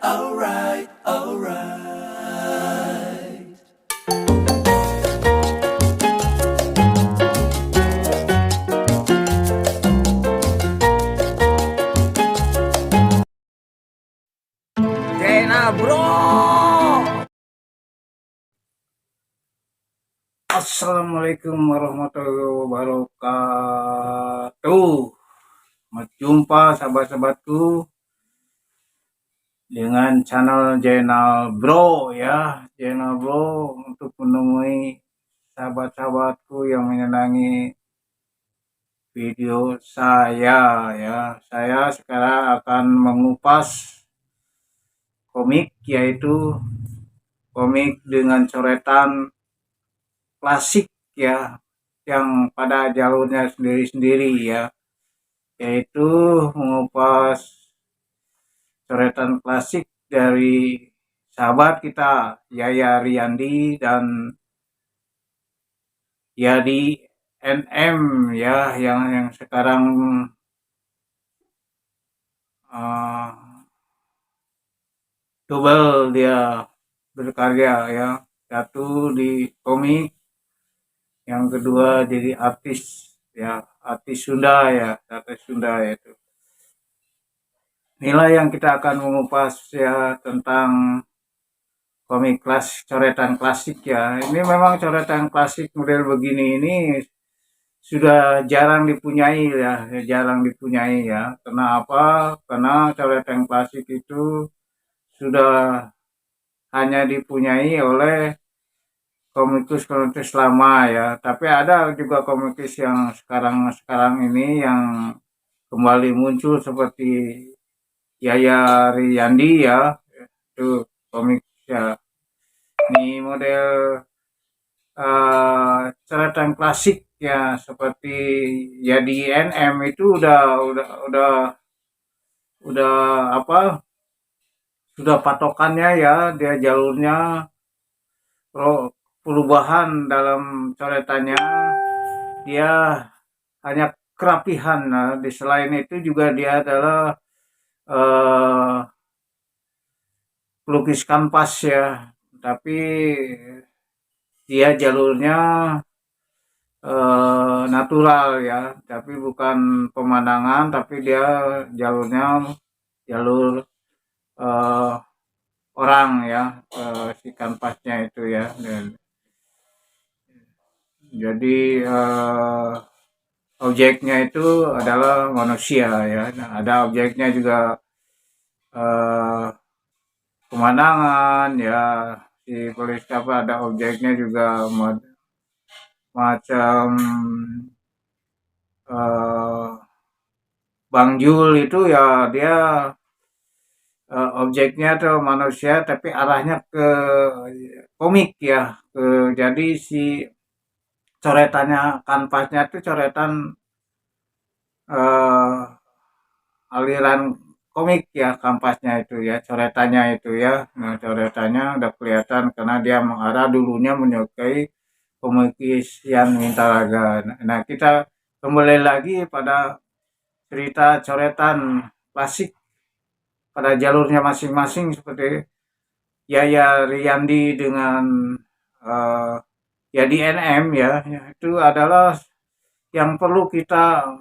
Alright, alright. Jena bro. Assalamualaikum warahmatullahi wabarakatuh. Berjumpa sahabat-sahabatku dengan channel Bro ya. Channel Bro untuk menemui sahabat-sahabatku yang menyenangi video saya ya. Saya sekarang akan mengupas komik, yaitu komik dengan coretan klasik ya, yang pada jalurnya sendiri-sendiri ya, yaitu mengupas coretan klasik dari sahabat kita Yaya Riyandi dan Yadi NM ya, yang sekarang double dia berkarya ya, satu di komik, yang kedua jadi artis ya, artis Sunda itu. Inilah yang kita akan mengupas ya, tentang komik coretan klasik ya. Ini memang coretan klasik model begini ini sudah jarang dipunyai ya, Kenapa? Karena coretan klasik itu sudah hanya dipunyai oleh komikus lama ya. Tapi ada juga komikus yang sekarang ini yang kembali muncul, seperti Yaya Riyandi ya. Itu komik ya. Ini model coretan klasik ya, seperti ya di NM itu udah apa, sudah patokannya ya, dia jalurnya perubahan dalam coretannya, dia hanya kerapihan. Nah, di selain itu juga dia adalah pelukis kanvas ya, tapi dia jalurnya natural ya, tapi bukan pemandangan, tapi dia jalurnya jalur orang ya, si kanvasnya itu ya. Dan jadi objeknya itu adalah manusia ya. Nah, ada objeknya juga pemandangan ya, si polis apa, ada objeknya juga macam Bang Jul itu ya, dia objeknya tuh manusia tapi arahnya ke komik ya, jadi si coretannya, kanvasnya tuh coretan aliran komik ya, kanvasnya itu ya, coretannya itu ya. Nah, coretannya udah kelihatan karena dia mengarah, dulunya menyukai komikis yang Mintaraga. Nah, kita kembali lagi pada cerita coretan klasik pada jalurnya masing-masing, seperti Yaya Riyandi dengan Yadi NM ya, itu adalah yang perlu kita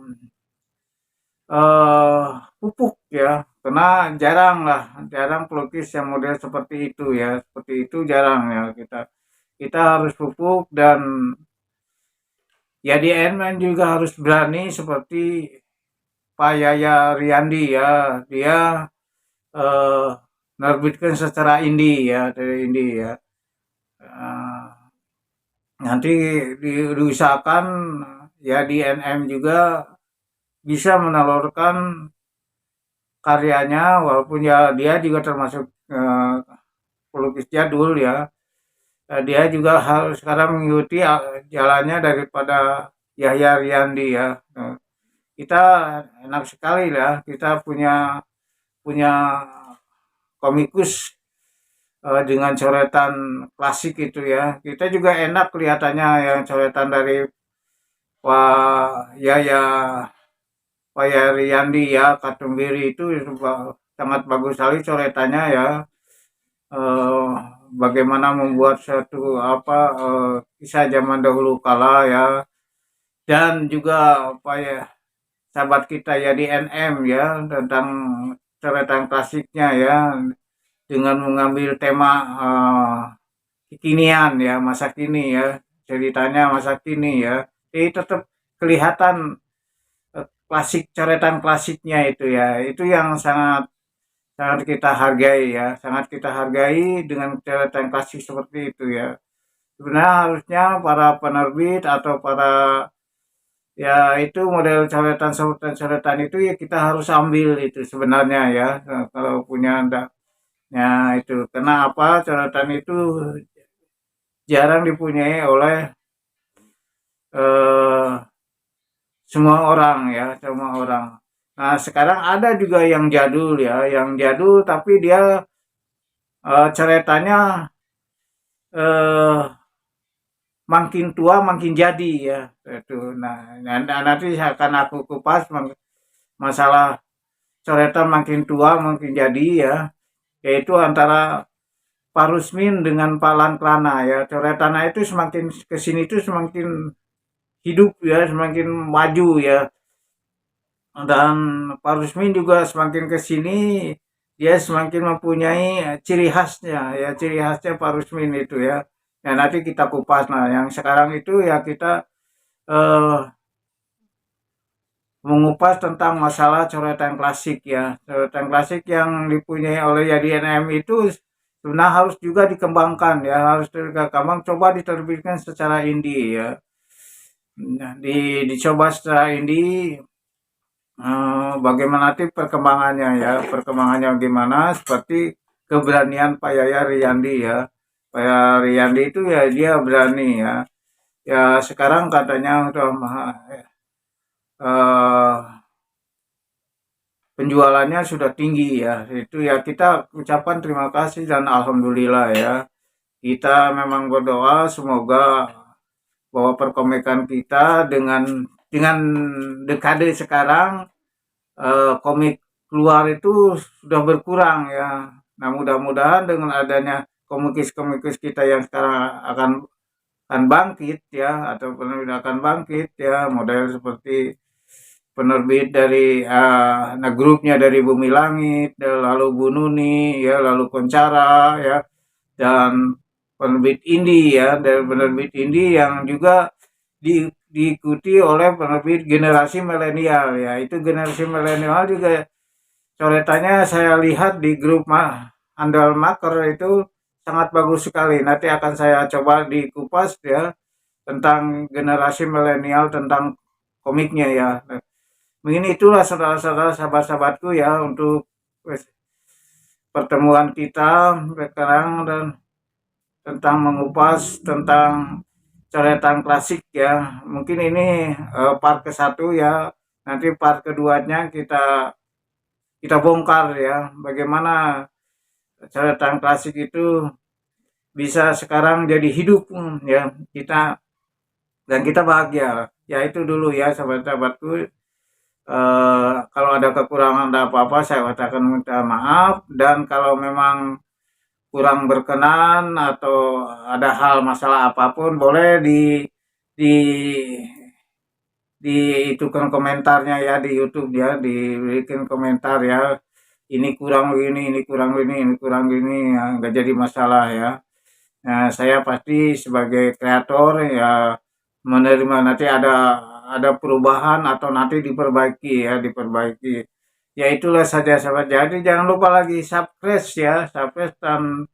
pupuk ya, karena jarang pelukis yang model seperti itu ya, jarang ya. Kita harus pupuk, dan ya di NM juga harus berani seperti Pak Yaya Riyandi ya. Dia menerbitkan secara indie ya, dari indie ya. Nanti diusahakan ya di NM juga bisa menelurkan karyanya, walaupun ya dia juga termasuk pelukis jadul ya. Dia juga harus sekarang mengikuti jalannya daripada Yahya Riyandi ya. Kita enak sekali lah, kita punya komikus dengan coretan klasik itu ya. Kita juga enak kelihatannya yang coretan dari Pak Yahya Riyandi ya, Katumbiri itu sangat bagus sekali coretannya ya. Eh, Bagaimana membuat suatu kisah zaman dahulu kala ya, dan juga apa ya, sahabat kita ya di NM ya, tentang coretan klasiknya ya, dengan mengambil tema kekinian ya, masa kini ya, ceritanya masa kini ya, jadi tetap kelihatan klasik, coretan klasiknya itu ya, itu yang sangat sangat kita hargai ya, sangat kita hargai dengan coretan klasik seperti itu ya. Sebenarnya harusnya para penerbit atau para ya itu model coretan-coretan itu ya kita harus ambil itu sebenarnya ya. Nah, kalau punya ya itu, karena apa, coretan itu jarang dipunyai oleh eh, semua orang ya, semua orang. Nah, sekarang ada juga yang jadul ya, yang jadul tapi dia coretannya eh, makin tua makin jadi ya. Itu. Nah, nanti akan aku kupas masalah coretan makin tua makin jadi ya, yaitu antara Pak Rusmin dengan Pak Lankrana ya. Coretannya itu semakin kesini itu semakin hidup ya, semakin maju ya. Dan Pak Rusmin juga semakin kesini dia semakin mempunyai ciri khasnya ya, ciri khasnya Pak Rusmin itu ya. Ya nanti kita kupas. Nah, yang sekarang itu ya kita eh, mengupas tentang masalah coretan klasik ya. Coretan klasik yang dipunyai oleh Yadi NM itu sebenarnya harus juga dikembangkan ya, harus dikembang, coba diterbitkan secara indie ya. Nah, dicoba secara indie, bagaimana nanti perkembangannya ya, perkembangannya gimana, seperti keberanian Pak Yaya Riyandi ya. Pak Yaya Riyandi itu ya dia berani ya. Ya sekarang katanya udah penjualannya sudah tinggi ya. Itu ya kita ucapkan terima kasih dan alhamdulillah ya. Kita memang berdoa semoga bahwa perkomikan kita dengan dekade sekarang komik keluar itu sudah berkurang ya. Nah, mudah-mudahan dengan adanya komikis-komikis kita yang sekarang akan bangkit ya, atau akan bangkit ya, model seperti penerbit dari nah grupnya dari Bumi Langit, lalu Bu Nuni ya, lalu Koncara ya, dan penerbit indie ya, dari penerbit indie yang juga diikuti oleh penerbit generasi milenial ya. Itu generasi milenial juga coretannya saya lihat di grup Andal Maker itu sangat bagus sekali. Nanti akan saya coba dikupas ya tentang generasi milenial, tentang komiknya ya. Mungkin itulah saudara-saudara, sahabat-sahabatku ya, untuk pertemuan kita sekarang dan tentang mengupas tentang coretan klasik ya. Mungkin ini part ke-1 ya. Nanti part keduanya kita bongkar ya, bagaimana coretan klasik itu bisa sekarang jadi hidup ya kita, dan kita bahagia. Ya itu dulu ya sahabat-sahabatku. Kalau ada kekurangan ada apa-apa saya katakan minta maaf, dan kalau memang kurang berkenan atau ada hal masalah apapun boleh di diitukan komentarnya ya di YouTube ya, dibikin komentar ya, ini kurang begini, ini kurang begini, ini kurang begini ya, nggak jadi masalah ya. Nah, saya pasti sebagai kreator ya menerima nanti ada perubahan atau nanti diperbaiki ya, diperbaiki. Ya itulah saja sahabat. Jadi jangan lupa lagi subscribe ya, subscribe dan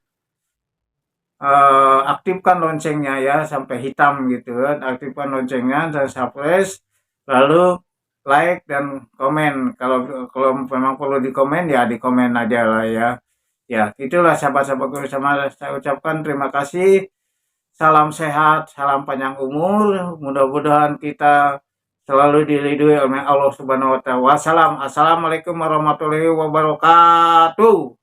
aktifkan loncengnya ya sampai hitam gitu kan. Aktifkan loncengnya dan subscribe, lalu like dan komen. Kalau memang perlu dikomen ya dikomen aja lah ya. Ya, itulah sahabat-sahabatku, sama saya ucapkan terima kasih. Salam sehat, salam panjang umur. Mudah-mudahan kita selalu dilindungi oleh Allah Subhanahu wa taala. Wassalam. Assalamualaikum warahmatullahi wabarakatuh.